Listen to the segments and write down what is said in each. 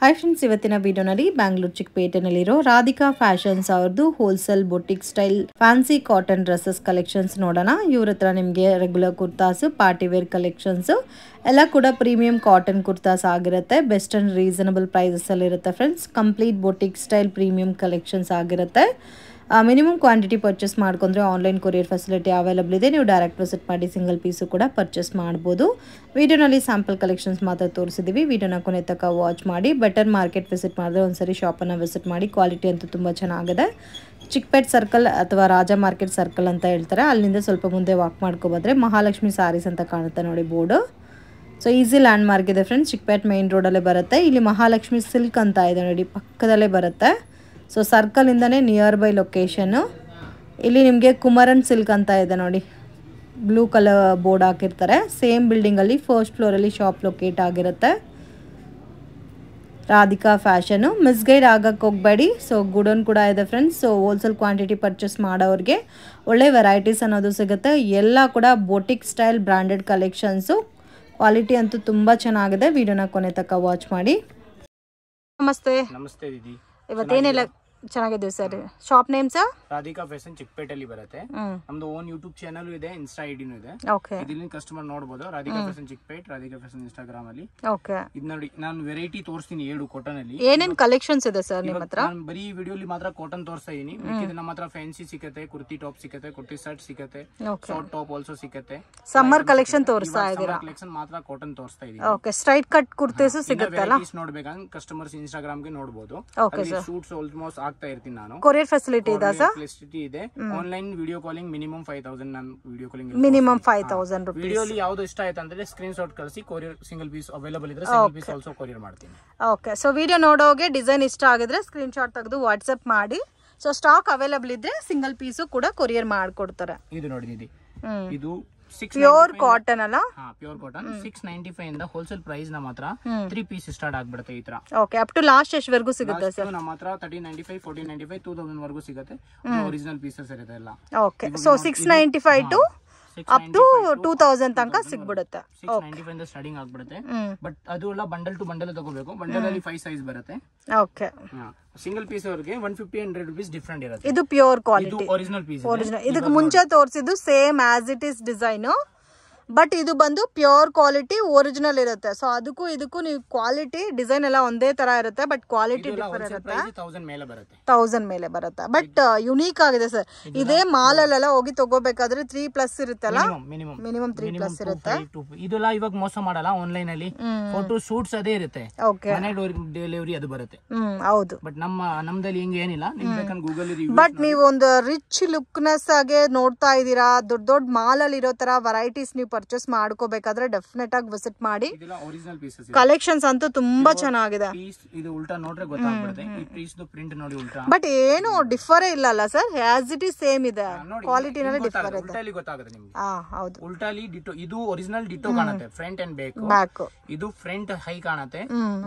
Hi friends, ಇವತ್ತಿನ ವಿಡಿಯೋನಲ್ಲಿ ಬ್ಯಾಂಗ್ಳೂರ್ ಚಿಕ್ಕಪೇಟೆನಲ್ಲಿರೋ ರಾಧಿಕಾ ಫ್ಯಾಷನ್ಸ್ ಅವ್ರದ್ದು wholesale boutique style fancy cotton dresses collections ನೋಡೋಣ. ಇವ್ರ ಹತ್ರ ನಿಮಗೆ regular kurtas, party wear collections ಎಲ್ಲ ಕೂಡ ಪ್ರೀಮಿಯಂ ಕಾಟನ್ ಕುರ್ತಾಸ್ ಆಗಿರುತ್ತೆ. ಬೆಸ್ಟ್ ಆ್ಯಂಡ್ ರೀಸನಬಲ್ ಪ್ರೈಸಸಲ್ಲಿ ಇರುತ್ತೆ friends. Complete boutique style premium collections ಆಗಿರುತ್ತೆ. ಮಿನಿಮಮ್ ಕ್ವಾಂಟಿಟಿ ಪರ್ಚೇಸ್ ಮಾಡ್ಕೊಂಡ್ರೆ ಆನ್ಲೈನ್ ಕೊರಿಯರ್ ಫೆಸಿಲಿಟಿ ಅವೈಲಬಲ್ ಇದೆ. ನೀವು ಡೈರೆಕ್ಟ್ ವಿಸಿಟ್ ಮಾಡಿ ಸಿಂಗಲ್ ಪೀಸು ಕೂಡ ಪರ್ಚೇಸ್ ಮಾಡ್ಬೋದು. ವಿಡಿಯೋನಲ್ಲಿ ಸ್ಯಾಂಪಲ್ ಕಲೆಕ್ಷನ್ಸ್ ಮಾತ್ರ ತೋರಿಸಿದ್ದೀವಿ. ವಿಡಿಯೋನ ಕೊನೆ ತನಕ ವಾಚ್ ಮಾಡಿ. ಬೆಟರ್ ಮಾರ್ಕೆಟ್ ವಿಸಿಟ್ ಮಾಡಿದ್ರೆ ಒಂದ್ಸರಿ ಶಾಪನ್ನು ವಿಸಿಟ್ ಮಾಡಿ. ಕ್ವಾಲಿಟಿ ಅಂತೂ ತುಂಬ ಚೆನ್ನಾಗಿದೆ. ಚಿಕ್ಕಪೇಟ್ ಸರ್ಕಲ್ ಅಥವಾ ರಾಜ ಮಾರ್ಕೆಟ್ ಸರ್ಕಲ್ ಅಂತ ಹೇಳ್ತಾರೆ. ಅಲ್ಲಿಂದ ಸ್ವಲ್ಪ ಮುಂದೆ ವಾಕ್ ಮಾಡ್ಕೊಬಂದ್ರೆ ಮಹಾಲಕ್ಷ್ಮಿ ಸಾರೀಸ್ ಅಂತ ಕಾಣುತ್ತೆ ನೋಡಿ board. So easy landmark ಇದೆ ಫ್ರೆಂಡ್ಸ್. ಚಿಕ್ಕಪೇಟ್ ಮೇನ್ ರೋಡಲ್ಲೇ ಬರುತ್ತೆ. ಇಲ್ಲಿ ಮಹಾಲಕ್ಷ್ಮಿ ಸಿಲ್ಕ್ ಅಂತ ಇದೆ ನೋಡಿ, ಪಕ್ಕದಲ್ಲೇ ಬರುತ್ತೆ. ಸೊ ಸರ್ಕಲಿಂದನೇ ನಿಯರ್ ಬೈ ಲೊಕೇಶನ್ನು. ಇಲ್ಲಿ ನಿಮಗೆ ಕುಮರನ್ ಸಿಲ್ಕ್ ಅಂತ ಇದೆ ನೋಡಿ, ಬ್ಲೂ ಕಲರ್ ಬೋರ್ಡ್ ಹಾಕಿರ್ತಾರೆ. ಸೇಮ್ ಬಿಲ್ಡಿಂಗಲ್ಲಿ ಫಸ್ಟ್ ಫ್ಲೋರಲ್ಲಿ ಶಾಪ್ ಲೊಕೇಟ್ ಆಗಿರುತ್ತೆ. ರಾಧಿಕಾ ಫ್ಯಾಷನು. ಮಿಸ್ಗೈಡ್ ಆಗಕ್ಕೆ ಹೋಗಬೇಡಿ. ಸೊ ಗುಡನ್ ಕೂಡ ಇದೆ friends. So wholesale quantity purchase ಮಾಡೋರಿಗೆ ಒಳ್ಳೆ ವೆರೈಟೀಸ್ ಅನ್ನೋದು ಸಿಗುತ್ತೆ. ಎಲ್ಲ ಕೂಡ boutique style branded collections. Quality ಅಂತೂ ತುಂಬ ಚೆನ್ನಾಗಿದೆ. ವಿಡಿಯೋನ ಕೊನೆ ತನಕ ವಾಚ್ ಮಾಡಿ. ನಮಸ್ತೆ. ನಮಸ್ತೆ ದೀದಿ. ಇವತ್ತೇನೆಲ್ಲ ಚೆನ್ನಾಗಿದೆ sir. Shop name sir Radhika fashion ಚಿಕ್ಕಪೇಟೆಯಲ್ಲಿ ಬರುತ್ತೆ. ನಮ್ದು ಓನ್ ಯೂಟ್ಯೂಬ್ ಚಾನಲ್ ಇದೆ, ಇನ್ಸ್ಟಾ ಐಡಿನೂ ಇದೆ. ಇದರಲ್ಲಿ ಕಸ್ಟಮರ್ ನೋಡಬಹುದು. Radhika fashion Chickpet, Radhika fashion Instagram ಅಲ್ಲಿ. ಇದು ನೋಡಿ, ನಾನು ವೆರೈಟಿ ತೋರಿಸ್ತೀನಿ 7 ಕಾಟನ್ ಅಲ್ಲಿ. ಏನೇನ್ ಕಲೆಕ್ಷನ್ಸ್ ಇದೆ ಸರ್ ನಿಮ್ಮ ಹತ್ರ? ನಾನು ಬರೀ ವಿಡಿಯೋಲಿ ಮಾತ್ರ ಕಾಟನ್ ತೋರಿಸ್ತಾ ಇದೀನಿ. ನಮ್ಮ ಹತ್ರ ಫ್ಯಾನ್ಸಿ ಸಿಗುತ್ತೆ, ಕುರ್ತಿ ಟಾಪ್ ಸಿಗುತ್ತೆ, ಕುರ್ತಿ ಶರ್ಟ್ ಸಿಗುತ್ತೆ, ಶಾರ್ಟ್ ಟಾಪ್ ಆಲ್ಸೋ ಸಿಗುತ್ತೆ. ಸಮ್ಮರ್ ಕಲೆಕ್ಷನ್ ತೋರಿಸ್ತಾ ಇದೀರಾ? ಕಲೆಕ್ಷನ್ ಮಾತ್ರ ಕಾಟನ್ ತೋರಿಸ್ತಾ ಇದೀನಿ. ಓಕೆ, ಸ್ಟ್ರೈಟ್ ಕಟ್ ಕುರ್ತೀಸ್ ಸಿಗುತ್ತೆ ಅಲ್ಲ? ನೋಡ್ಬೇಕಂದ್ರೆ ಕಸ್ಟಮರ್ಸ್ ಇನ್ಸ್ಟಾಗ್ರಾಮ್ ಗೆ ನೋಡಬಹುದು. ಸೂಟ್ಸ್ ಆಲ್ಮೋಸ್ಟ್ ಆಗ್ತಾ ಇರ್ತೀನಿ ನಾನು. ಕೊರಿಯರ್ ಫೆಸಿಲಿಟಿ ಇದೆ ಸರ್? ಫೆಸಿಲಿಟಿ ಇದೆ. Online video calling minimum 5000. ನಾನು ವಿಡಿಯೋ ಕಾಲಿಂಗ್ ಮಿನಿಮಮ್ 5000 ರೂಪೀಸ್. ವಿಡಿಯೋಲಿ ಯಾವ್ದು ಇಷ್ಟ ಆಯ್ತು ಅಂದ್ರೆ ಸ್ಕ್ರೀನ್ ಶಾಟ್ ಕಳಿಸಿ, ಕೊರಿಯರ್ ಸಿಂಗಲ್ ಪೀಸ್ ಅವೈಲಬಲ್ ಇದ್ರೆ ಸಿಂಗಲ್ ಪೀಸ್ ಆಲ್ಸೋ ಕೊರಿಯರ್ ಮಾಡ್ತೀನಿ. ಓಕೆ, ಸೊ ವಿಡಿಯೋ ನೋಡೋಗೆ ಡಿಸೈನ್ ಇಷ್ಟ ಆಗಿದ್ರೆ ಸ್ಕ್ರೀನ್ ಶಾಟ್ ತೆಗೆದು ವಾಟ್ಸ್ಆಪ್ ಮಾಡಿ. ಸೊ ಸ್ಟಾಕ್ ಅವೈಲಬಲ್ ಇದ್ರೆ ಸಿಂಗಲ್ ಪೀಸು ಕೂಡ ಕೊರಿಯರ್ ಮಾಡ್ಕೊಡ್ತಾರೆ. ಇದು ನೋಡಿ ದೀದಿ, ಇದು ಪ್ಯೂರ್ ಕಾಟನ್ ಅಲ್ಲ? Pure cotton. 695 ಇಂದ ಹೋಲ್ಸೇಲ್ ಪ್ರೈಸ್ ನಮ್ಮ ಹತ್ರ 3 ಪೀಸ್ ಸ್ಟಾರ್ಟ್ ಆಗ್ಬಿಡುತ್ತೆ ಈ ತರ. ಓಕೆ, ಅಪ್ ಟು ಲಾಸ್ಟ್ ಎಷ್ಟವರೆಗೂ ಸಿಗುತ್ತೆ ಸರ್? ನಮ್ಮ ಹತ್ರ 1395, 1495, 2000 ವರೆಗೂ ಸಿಗುತ್ತೆ. ಒರಿಜಿನಲ್ ಪೀಸಸ್ ಇರುತ್ತೆ ಎಲ್ಲ. Okay, so 695 to up to 2000 ತನಕ ಸಿಗ್ಬಿಡುತ್ತೆ. 695 ಇಂದ ಸ್ಟಾರ್ಟಿಂಗ್ ಆಗ್ಬಿಡುತ್ತೆ. ಬಟ್ ಅದು ಎಲ್ಲ ಬಂಡಲ್ ಟು ಬಂಡಲ್ ತಗೋಬೇಕು. ಬಂಡಲ್ ಅಲ್ಲಿ 5 ಸೈಜ್ ಬರುತ್ತೆ. ಓಕೆ, ಸಿಂಗಲ್ ಪೀಸ್ ಅವರಿಗೆ 150 ರೂಪೀಸ್ ಡಿಫರೆಂಟ್ ಇರುತ್ತೆ. ಇದು ಪ್ಯೂರ್ ಕ್ವಾಲಿಟಿ, ಒರಿಜಿನಲ್ ಪೀಸ್. ಇದಕ್ಕೆ ಮುಂಚೆ ತೋರಿಸಿದ್ದು same as it is design, but ಇದು ಬಂದು ಪ್ಯೂರ್ ಕ್ವಾಲಿಟಿ ಒರಿಜಿನಲ್ ಇರುತ್ತೆ. ಸೊ ಅದಕ್ಕೂ ಇದಕ್ಕೂ ನೀವು ಕ್ವಾಲಿಟಿ ಡಿಸೈನ್ ಎಲ್ಲ ಒಂದೇ ತರ ಇರುತ್ತೆ, ಬಟ್ ಕ್ವಾಲಿಟಿ ಡಿಫರ್ ಇರುತ್ತೆ. 1000 ಮೇಲೆ ಬರುತ್ತೆ. ಬಟ್ ಯುನೀಕ್ ಆಗಿದೆ ಸರ್. ಇದೇ ಮಾಲ್ ಅಲ್ಲೆಲ್ಲ ಹೋಗಿ ತಗೋಬೇಕಾದ್ರೆ 3+ ಇರುತ್ತಲ್ಲ, ಮಿನಿಮಮ್ 3+ ಇರುತ್ತೆ. ಇದೆಲ್ಲ ಇವಾಗ ಮೋಸ ಮಾಡಲ್ಲ. ಆನ್ಲೈನ್ ಅಲ್ಲಿ ಫೋಟೋ ಶೂಟ್ಸ್ ಅದೇ ಇರುತ್ತೆ. ಮನೆ ಡೆಲಿವರಿ ಅದು ಬರುತ್ತೆ. ಹೌದು, ಬಟ್ ನಮ್ದಲ್ಲಿ ಹಿಂಗೆ ಏನಿಲ್ಲ. ಗೂಗಲ್ ಬಟ್ ನೀವು ಒಂದು ರಿಚ್ ಲುಕ್ನೆಸ್ ಆಗಿ ನೋಡ್ತಾ ಇದೀರಾ, ದೊಡ್ಡ ಮಾಲ್ ಅಲ್ಲಿ ಇರೋ ತರ ವೆರೈಟೀಸ್ ನೀವು ಪರ್ಚೇಸ್ ಮಾಡ್ಕೋಬೇಕಾದ್ರೆ ಡೆಫಿನೆಟ್ ಆಗಿ ವಿಸಿಟ್ ಮಾಡಿ. ಕಲೆಕ್ಷನ್ಸ್ ಅಂತೂ ತುಂಬಾ ಚೆನ್ನಾಗಿದೆ. ಇದು ಉಲ್ಟಾ ನೋಡ್ರೆ ಗೊತ್ತಾಗ್ಬಿಡುತ್ತೆ. ಈ ಪೀಸ್ ದು ಪ್ರಿಂಟ್ ನೋಡಿ ಉಲ್ಟಾ. ಬಟ್ ಏನು ಡಿಫರ್ ಇಲ್ಲ ಅಲ್ಲ sir? As it is same ಇದೆ. ಕ್ವಾಲಿಟಿನಲ್ಲಿ ಡಿಫರ್ ಇದೆ. ಉಲ್ಟಾಲಿ ಗೊತ್ತಾಗುತ್ತೆ ನಿಮಗೆ. ಹೌದು, ಉಲ್ಟಾಲಿ ಡಿಟೋ. ಇದು ಒರಿಜಿನಲ್ ಡಿಟೋ ಕಾಣುತ್ತೆ, ಫ್ರಂಟ್ ಅಂಡ್ ಬ್ಯಾಕ್. ಇದು ಫ್ರಂಟ್ ಹೈ ಕಾಣುತ್ತೆ,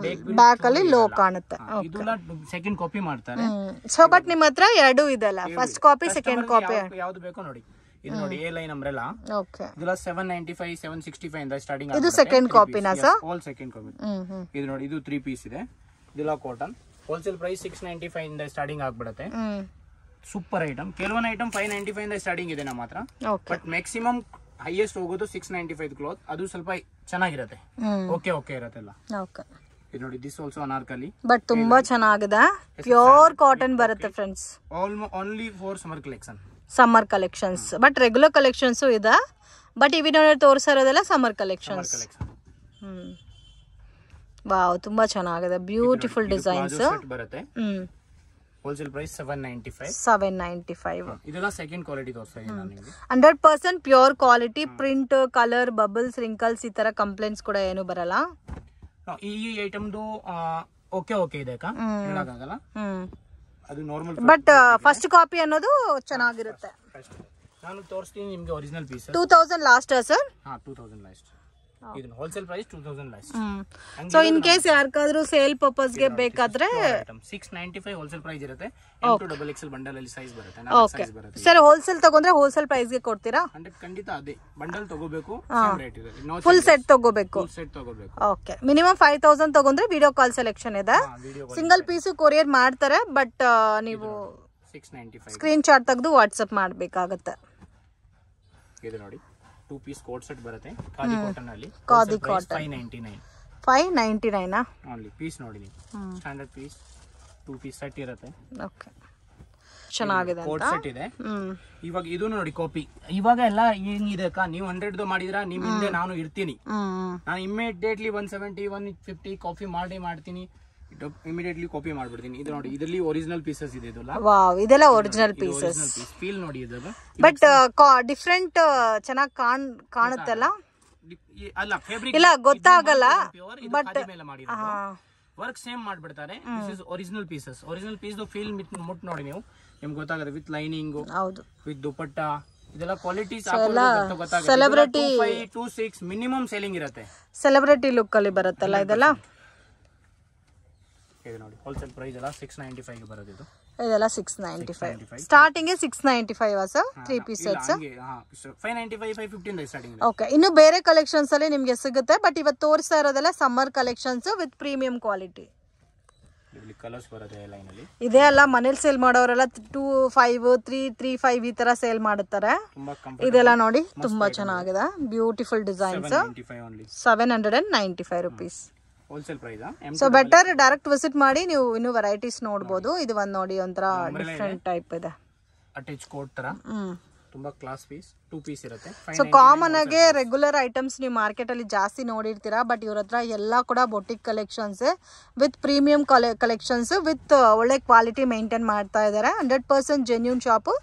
ಬ್ಯಾಕ್ ಅಲ್ಲಿ ಲೋ ಕಾಣುತ್ತೆ. ಇದು ಸೆಕೆಂಡ್ ಕಾಪಿ ಮಾಡ್ತಾರೆ. ಸೊ ಬಟ್ ನಿಮ್ಮ ಹತ್ರ ಎರಡು ಇದೆ ಅಲ್ಲ? ಫಸ್ಟ್ ಕಾಪಿ, ಸೆಕೆಂಡ್ ಕಾಪಿ, ಯಾವ್ದು ಬೇಕೋ ನೋಡಿ. ಇದು ನೋಡಿ, ಎ ಲೈನ್ ಅಂಬ್ರೆಲಾ. ಓಕೆ, ಇದೆಲ್ಲ 795, 765 ಇಂದ ಸ್ಟಾರ್ಟಿಂಗ್. ಇದು ಸೆಕೆಂಡ್ ಕಾಪಿನಾ ಸರ್? All second copy. ಇದು ನೋಡಿ, ಇದು 3 ಪೀಸ್ ಇದೆ. ಇದೆಲ್ಲ ಕಾಟನ್. ಹೋಲ್ಸೇಲ್ ಪ್ರೈಸ್ 695 ಇಂದ ಸ್ಟಾರ್ಟಿಂಗ್ ಆಗ್ಬಿಡುತ್ತೆ. Super item. ಕೆಲವೊಂದು ಐಟಮ್ 595 ಇಂದ ಸ್ಟಾರ್ಟಿಂಗ್ ಇದೆ ನಮ್ಮ ಹತ್ರ. ಬಟ್ ಮ್ಯಾಕ್ಸಿಮಮ್ ಹೈಯೆಸ್ಟ್ ಹೋಗೋದು 695 ಕ್ಲಾತ್. ಅದು ಸ್ವಲ್ಪ ಚೆನ್ನಾಗಿರುತ್ತೆ. ಓಕೆ ಇರತ್ತೆಲ್ಲ. ಇದು ನೋಡಿ, ದಿಸ್ ಆಲ್ಸೋ ಅನಾರ್ಕಲಿ. ಬಟ್ ತುಂಬಾ ಚೆನ್ನಾಗಿದೆ. ಪ್ಯೂರ್ ಕಾಟನ್ ಬರುತ್ತೆ friends. Only for summer collections. But regular collections ಇದೆ. ಬಟ್ ಈ ವಿಡಿಯೋ ತೋರಿಸಿರೋದೆಲ್ಲ ಸಮ್ಮರ್ ಕಲೆಕ್ಷನ್ಸ್. ವಾವ್, ತುಂಬಾ ಚೆನ್ನಾಗಿದೆ. ಬ್ಯೂಟಿಫುಲ್ ಡಿಸೈನ್ಸ್ ಬರುತ್ತೆ. Wholesale price 795. ಇದೆಲ್ಲ ಸೆಕೆಂಡ್ ಕ್ವಾಲಿಟಿ ತೋರಿಸ್ತಾ ಇದೀನಿ ನಾನು ನಿಮಗೆ. 100% pure quality. Print, colour, bubbles, wrinkles ಈ ತರ ಕಂಪ್ಲೇಂಟ್ಸ್ ಕೂಡ ಏನು ಬರಲ್ಲ. ಈ ಐಟಮ್ದು ಓಕೆ ಇದೆ ಅಕ್ಕ, ಹೇಳಕ್ಕಾಗಲ್ಲ. ಅದು ನಾರ್ಮಲ್. ಬಟ್ ಫಸ್ಟ್ ಕಾಪಿ ಅನ್ನೋದು ಚೆನ್ನಾಗಿರುತ್ತೆ. ನಾನು ತೋರಿಸ್ತೀನಿ ನಿಮಗೆ original piece. 2000 last sir? 2000 last. ಇದನ್ನ wholesale price 2000 less. So in case ಯಾರ್ಕಾದ್ರೂ ಸೇಲ್ ಪರ್ಪಸ್ ಗೆ ಬೇಕಾದ್ರೆ 695 ಹೋಲ್ಸೇಲ್ ಪ್ರೈಸ್ ಇರುತ್ತೆ. M2XXL ಬಂಡಲ್ ಅಲ್ಲಿ ಸೈಜ್ ಬರುತ್ತೆ. ಓಕೆ ಸರ್, ಹೋಲ್ಸೇಲ್ ತಗೊಂಡ್ರೆ ಹೋಲ್ಸೇಲ್ ಪ್ರೈಸ್ ಗೆ ಕೊಡ್ತೀರಾ? ಖಂಡಿತ ಅದೇ ಬಂಡಲ್ ತಗೋಬೇಕು, ಸೇಮ್ ರೇಟ್ ಇದೆ. ಫುಲ್ ಸೆಟ್ ತಗೋಬೇಕು. ಓಕೆ, ಮಿನಿಮಮ್ 5000 ತಗೊಂಡ್ರೆ ವಿಡಿಯೋ ಕಾಲ್ ಸೆಲೆಕ್ಷನ್ ಇದೆ. ಸಿಂಗಲ್ ಪೀಸ್ ಕೊರಿಯರ್ ಮಾಡ್ತಾರೆ, ಬಟ್ ನೀವು 695 ಸ್ಕ್ರೀನ್ ಶಾಟ್ ತೆಗೆದು ವಾಟ್ಸ್ಆಪ್ ಮಾಡಬೇಕಾಗುತ್ತೆ. ಇದು ನೋಡಿ 2 ಪೀಸ್ ಕೋಟ್ ಸೆಟ್ ಬರುತ್ತೆ ಖಾದಿ ಕಾಟನ್ ಅಲ್ಲಿ. Khadi cotton 599 only. ಪೀಸ್ ನೋಡಿ ನೀವು, ಸ್ಟ್ಯಾಂಡರ್ಡ್ ಪೀಸ್ 2 ಪೀಸ್ ಸೆಟ್ ಇರುತ್ತೆ. ಓಕೆ, ಚೆನ್ನಾಗಿದೆ ಕೋಟ್ ಸೆಟ್ ಇದೆ. ಇವಾಗ ಇದು ನೋಡಿ ಕಾಪಿ. ಇವಾಗ ಎಲ್ಲ ಹೆಂಗಿದೆ ಅಕ್ಕ, ನೀವು 100 ಮಾಡಿದ್ರ ನಿಮ್ ಹಿಂದೆ ನಾನು ಇರ್ತೀನಿ. ನಾನು ಇಮಿಡಿಯೇಟ್ಲಿ 170 150 ಕಾಪಿ ಮಾಡ್ತೀನಿ, ಇಮಿಡಿಯೇಟ್ಲಿ ಕಾಪಿ ಮಾಡ್ಬಿಡ್ತೀನಿ. ಇದು ನೋಡಿ, ಇದರಲ್ಲಿ ಒರಿಜಿನಲ್ ಪೀಸಸ್ ಇದೆ. ಇದೆಲ್ಲ ವಾವ್, ಇದೆಲ್ಲ ಒರಿಜಿನಲ್ ಪೀಸಸ್. ಫೀಲ್ ನೋಡಿ ಇದು, ಬಟ್ ಡಿಫರೆಂಟ್ ಚೆನ್ನಾಗಿ ಕಾಣುತ್ತಲ್ಲ. ಅಲ್ಲ ಫ್ಯಾಬ್ರಿಕ್ ಇಲ್ಲ ಗೊತ್ತಾಗಲ್ಲ, ಬಟ್ ವರ್ಕ್ ಸೇಮ್ ಮಾಡ್ಬಿಡ್ತಾರೆ. This is original pieces. Original piece feel ಮುಟ್ ನೋಡಿ ನೀವು, ನಿಮ್ಗೆ ಗೊತ್ತಾಗುತ್ತೆ. ವಿತ್ ಲೈನಿಂಗ್, ಹೌದು, ವಿತ್ ದುಪಟ್ಟ, ಇದೆಲ್ಲ ಕ್ವಾಲಿಟೀಸ್ ಸೆಲೆಬ್ರಿಟಿ 2526 ಮಿನಿಮಮ್ ಸೇಲಿಂಗ್ ಇರುತ್ತೆ. ಸೆಲೆಬ್ರಿಟಿ ಲುಕ್ ಅಲ್ಲಿ ಬರುತ್ತಲ್ಲ ಇದೆಲ್ಲ. ಇದು ನೋಡಿ, ಹೋಲ್ಸೇಲ್ ಪ್ರೈಸ್ ಎಲ್ಲ 695 ಬರುತ್ತೆ. ಇದೆಲ್ಲ 695 starting 695 sir 3 piece sets. 595 515 starting. Okay, ಇನ್ನು ಬೇರೆ ಕಲೆಕ್ಷನ್ಸ್ ಅಲ್ಲಿ ನಿಮಗೆ ಸಿಗುತ್ತೆ, ಬಟ್ ಇವತ್ತು ತೋರಿಸ್ತಾ ಇರೋದೆಲ್ಲ summer collections with premium quality. ಇಲ್ಲಿ ಕಲರ್ಸ್ ಬರುತ್ತೆ ಲೈನ್ ಅಲ್ಲಿ. ಇದೇ ಅಲ್ಲ ಮನೇಲಿ ಸೇಲ್ ಮಾಡೋರೆಲ್ಲ 25 335 ಈ ತರ ಸೇಲ್ ಮಾಡುತ್ತಾರೆ. ಇದೆಲ್ಲ ನೋಡಿ ತುಂಬಾ ಚೆನ್ನಾಗಿದೆ, beautiful designs. 795 rupees wholesale price. So better direct visit ಮಾಡಿ ನೀವು ಇನ್ನು ವೆರೈಟೀಸ್ ನೋಡಬಹುದು. ಇದು ಒಂದು ನೋಡಿ, ಒಂಥರ ಡಿಫರೆಂಟ್ ಟೈಪ್ ಇದೆ. ಅಟ್ಯಾಚ್ ಕೋಟ್ ತರ ತುಂಬಾ ಕ್ಲಾಸ್ ಪೀಸ್ 2 ಪೀಸ್ ಇರುತ್ತೆ. ಸೊ ಕಾಮನ್ ಆಗಿ ರೆಗ್ಯುಲರ್ ಐಟಮ್ಸ್ ನೀವು ಮಾರ್ಕೆಟ್ ಅಲ್ಲಿ ಜಾಸ್ತಿ ನೋಡಿರ್ತೀರಾ, ಬಟ್ ಇವ್ರ ಹತ್ರ ಎಲ್ಲ ಕೂಡ boutique collections with premium collections with ಒಳ್ಳೆ ಕ್ವಾಲಿಟಿ ಮೇಂಟೈನ್ ಮಾಡ್ತಾ ಇದ್ದಾರೆ. 100% ಜೆನ್ಯೂನ್ ಶಾಪ್,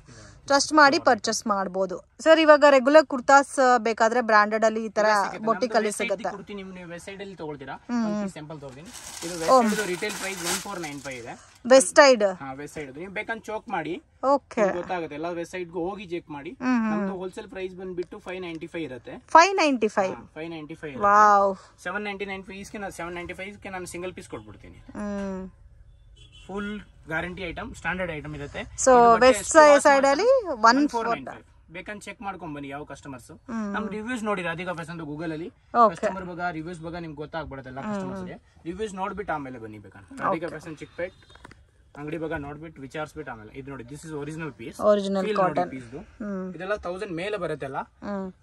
ಟ್ರಸ್ಟ್ ಮಾಡಿ ಪರ್ಚೇಸ್ ಮಾಡಬಹುದು. ಸರ್ ಇವಾಗ ರೆಗ್ಯುಲರ್ ಕುರ್ತಾಸ್ ಬೇಕಾದ್ರೆ ಬ್ರಾಂಡೆಡ್ ಅಲ್ಲಿ ಈ ತರ ಬೊಟಿಕ್ ಅಲ್ಲಿ ಸಿಗುತ್ತೆ. ನೀವು ವೆಬ್ಸೈಟ್ ಅಲ್ಲಿ ತಗೊಳ್ತೀರಾ, ಸ್ಯಾಂಪಲ್ ತಗೊಳ್ತೀನಿ. ಇದು ವೆಬ್ಸೈಟ್ ರಿಟೇಲ್ ಪ್ರೈಸ್ 1495 ಇದೆ. ವೆಸ್ಟ್ ಸೈಡ್ ನೀವು ಬೇಕಂತ ಚೆಕ್ ಮಾಡಿ. ಓಕೆ, ಗೊತ್ತಾಗುತ್ತೆ. ಎಲ್ಲ ವೆಬ್ಸೈಟ್ ಗೆ ಹೋಗಿ ಚೆಕ್ ಮಾಡಿ. ನಮ್ದು ಹೋಲ್ಸೇಲ್ ಪ್ರೈಸ್ ಬಂದ್ಬಿಟ್ಟು 595 ಇರುತ್ತೆ. 595 ವಾವ್. 799 ಪೀಸ್ ಗೆ 795 ಗೆ ನಾನು ಸಿಂಗಲ್ ಪೀಸ್ ಕೊಟ್ಬಿಡ್ತೀನಿ. Full guarantee item, standard item ಇರುತ್ತೆ. ಸೊ ವೆಸ್ಟ್ ಸೈಡ್ ಅಲ್ಲಿ 1495 ಬೇಕಂತ ಚೆಕ್ ಮಾಡ್ಕೊಂಡ್ ಬನ್ನಿ. ಯಾವ ಕಸ್ಟಮರ್ಸ್ ನಮ್ ರಿವ್ಯೂಸ್ ನೋಡಿ, ರಾಧಿಕಾ ಫ್ಯಾಷನ್ ಗೂಗಲ್ ಅಲ್ಲಿ ಕಸ್ಟಮರ್ ಬಗ ರಿವ್ಯೂಸ್ ಬಗ ನಿಮ್ಗೆ ಗೊತ್ತಾಗ್ಬಿಡುತ್ತೆ. ಎಲ್ಲ ಕಸ್ಟಮರ್ಸ್ ಗೆ ರಿವ್ಯೂಸ್ ನೋಡ್ಬಿಟ್ಟು ಆಮೇಲೆ ಬನ್ನಿ. ಬೇಕಂತ ರಾಧಿಕಾ ಫ್ಯಾಷನ್ ಚಿಕ್ಪೇಟ್ ಅಂಗಡಿ ಬಗ ನೋಡ್ಬಿಟ್ಟು ವಿಚಾರಿಸ್ಬಿಟ್ಟು ಆಮೇಲೆ. ಇದು ನೋಡಿ, this is original piece, original cotton piece. ಇದೆಲ್ಲ 1000 ಮೇಲೆ ಬರುತ್ತೆಲ್ಲ,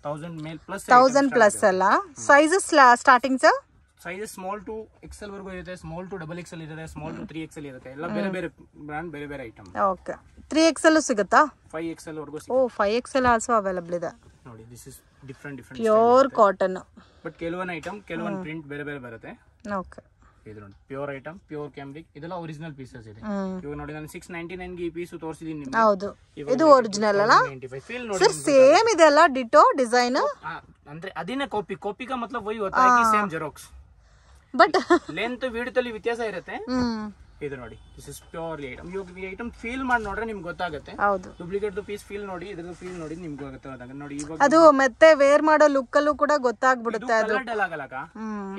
1000 ಮೇಲೆ ಪ್ಲಸ್ 1000 ಪ್ಲಸ್ ಅಲ್ಲ. Sizes starting sir sizes small to XL ವರೆಗೂ ಇರುತ್ತೆ, ಸ್ಮಾಲ್ ಟು XXL ಇರುತ್ತೆ, ಸ್ಮಾಲ್ ಟು 3XL ಇರುತ್ತೆ. ಎಲ್ಲ ಬೇರೆ ಬೇರೆ ಬ್ರಾಂಡ್, ಬೇರೆ ಬೇರೆ ಐಟಮ್. ಓಕೆ, 3XL ಸಿಗುತ್ತಾ? 5XL ವರೆಗೂ ಸಿಗುತ್ತೆ. ಓ, 5XL ಆಲ್ಸೋ ಅವೈಲೇಬಲ್ ಇದೆ. ನೋಡಿ, this is different pure cotton. But ಕೆಲವೊಂದು ಐಟಮ್ ಕೆಲವೊಂದು ಪ್ರಿಂಟ್ ಬೇರೆ ಬೇರೆ ಬರುತ್ತೆ. ಓಕೆ, ಇದು ನೋಡಿ ಪ್ಯೂರ್ ಐಟಮ್, ಪ್ಯೂರ್ ಕ್ಯಾಮ್ರಿಕ್. ಇದೆಲ್ಲ ಒರಿಜಿನಲ್ ಪೀಸಸ್ ಇದೆ. ಇವಾಗ ನೋಡಿ, ನಾನು 699 ಗೆ ಈ ಪೀಸ್ ತೋರಿಸಿದೀನಿ ನಿಮಗೆ. ಹೌದು, ಇದು ಒರಿಜಿನಲ್ ಅಲ್ಲ ಸರ್? ಸೇಮ್ ಇದೆ ಅಲ್ಲ, ಡಿಟೋ ಡಿಸೈನ್. ಅಂದ್ರೆ ಅದೇನೇ ಕಾಪಿ. ಕಾಪಿ का मतलब वही होता है कि same xerox, but length width ಅಲ್ಲಿ ವ್ಯತ್ಯಾಸ ಇರುತ್ತೆ. ಇದು ನೋಡಿ, ದಿಸ್ ಇಸ್ ಪ್ಯೂರ್ಲಿ ಐಟಮ್. ಇವಾಗ ಈ ಐಟಮ್ ಫೀಲ್ ಮಾಡಿ ನೋಡ್ರೆ ನಿಮ್ಗೆ ಗೊತ್ತಾಗುತ್ತೆ. ಹೌದು, ಡೂಪ್ಲಿಕೇಟ್ ಪೀಸ್ ಫೀಲ್ ನೋಡಿ, ಇದ್ರದ್ದು ಫೀಲ್ ನೋಡಿ ನಿಮ್ಗೆ ಗೊತ್ತಾಗುತ್ತೆ. ನೋಡಿ ಇವಾಗ ಅದು ಮತ್ತೆ ವೇರ್ ಮಾಡೋ ಲುಕ್ ಅಲ್ಲೂ ಕೂಡ ಗೊತ್ತಾಗ್ಬಿಡುತ್ತೆ. ಅದು ಕಲರ್ ಆಗಲ್ಲ,